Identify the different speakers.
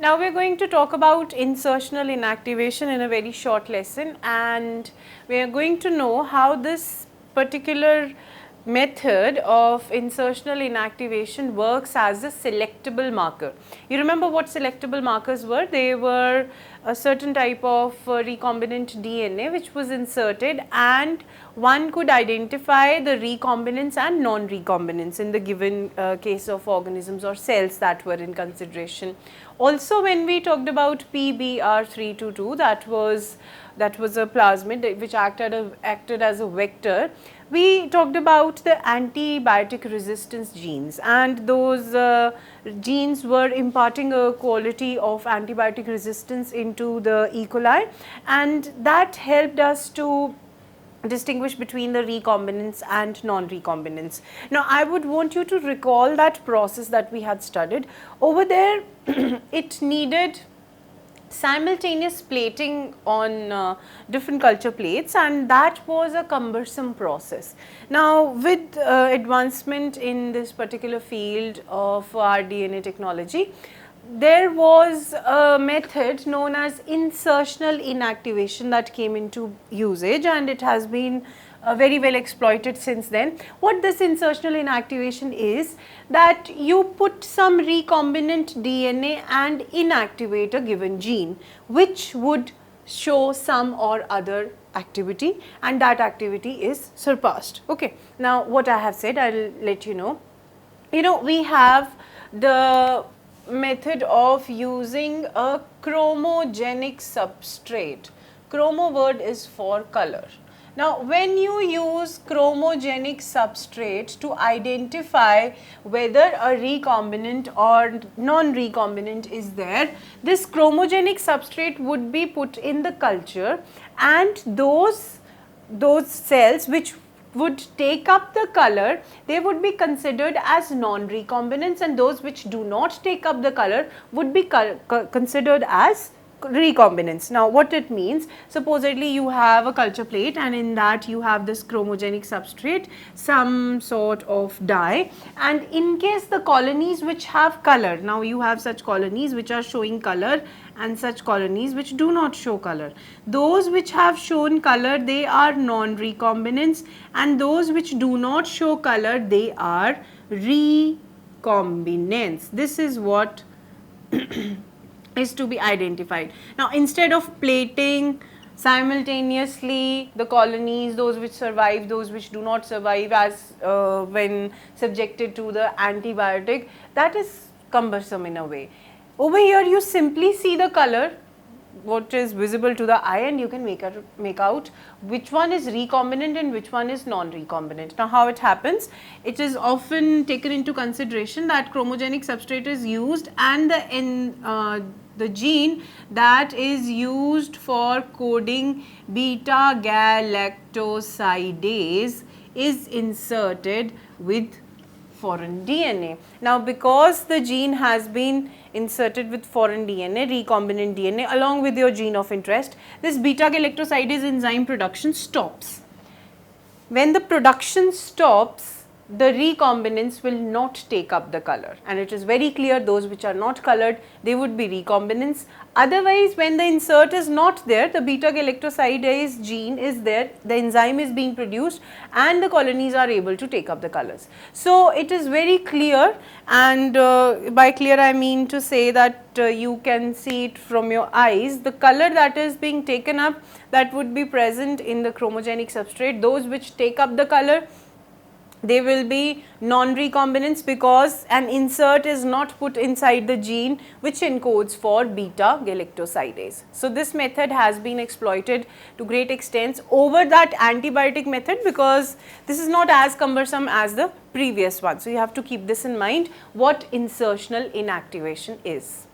Speaker 1: Now we are going to talk about insertional inactivation in a very short lesson, and we are going to know how this particular method of insertional inactivation works as a selectable marker. You remember what selectable markers were? They were a certain type of recombinant DNA which was inserted, and one could identify the recombinants and non-recombinants in the given case of organisms or cells that were in consideration. Also, when we talked about PBR322, that was a plasmid which acted as a vector. We talked about the antibiotic resistance genes, and those genes were imparting a quality of antibiotic resistance into the E. coli, and that helped us to distinguish between the recombinants and non-recombinants. Now, I would want you to recall that process that we had studied. Over there, it needed simultaneous plating on different culture plates, and that was a cumbersome process. Now, with advancement in this particular field of our DNA technology, there was a method known as insertional inactivation that came into usage, and it has been very well exploited since then. What this insertional inactivation is, that you put some recombinant DNA and inactivate a given gene which would show some or other activity, and that activity is surpassed. Okay. Now, what I have said, I will let you know. We have the method of using a chromogenic substrate. Chromo word is for color. Now, when you use chromogenic substrate to identify whether a recombinant or non-recombinant is there, this chromogenic substrate would be put in the culture, and those cells which would take up the color, they would be considered as non-recombinants, and those which do not take up the color would be considered as recombinants. Now, what it means, supposedly you have a culture plate, and in that you have this chromogenic substrate, some sort of dye, and in case the colonies which have color, now you have such colonies which are showing color and such colonies which do not show color. Those which have shown color, they are non-recombinants, and those which do not show color, they are recombinants. This is what is to be identified. Now, instead of plating simultaneously the colonies, those which survive, those which do not survive as when subjected to the antibiotic, that is cumbersome in a way. Over here you simply see the color, what is visible to the eye, and you can make out which one is recombinant and which one is non-recombinant. Now, how it happens? It is often taken into consideration that chromogenic substrate is used, and the gene that is used for coding beta-galactosidase is inserted with foreign DNA. Now, because the gene has been inserted with foreign DNA, recombinant DNA, along with your gene of interest, this beta-galactosidase enzyme production stops. When the production stops, the recombinants will not take up the color, and it is very clear those which are not colored, they would be recombinants. Otherwise, when the insert is not there, the beta-galactosidase gene is there, the enzyme is being produced, and the colonies are able to take up the colors. So, it is very clear, and by clear I mean to say that you can see it from your eyes, the color that is being taken up, that would be present in the chromogenic substrate. Those which take up the color, they will be non-recombinants, because an insert is not put inside the gene which encodes for beta-galactosidase. So, this method has been exploited to great extents over that antibiotic method, because this is not as cumbersome as the previous one. So, you have to keep this in mind, what insertional inactivation is.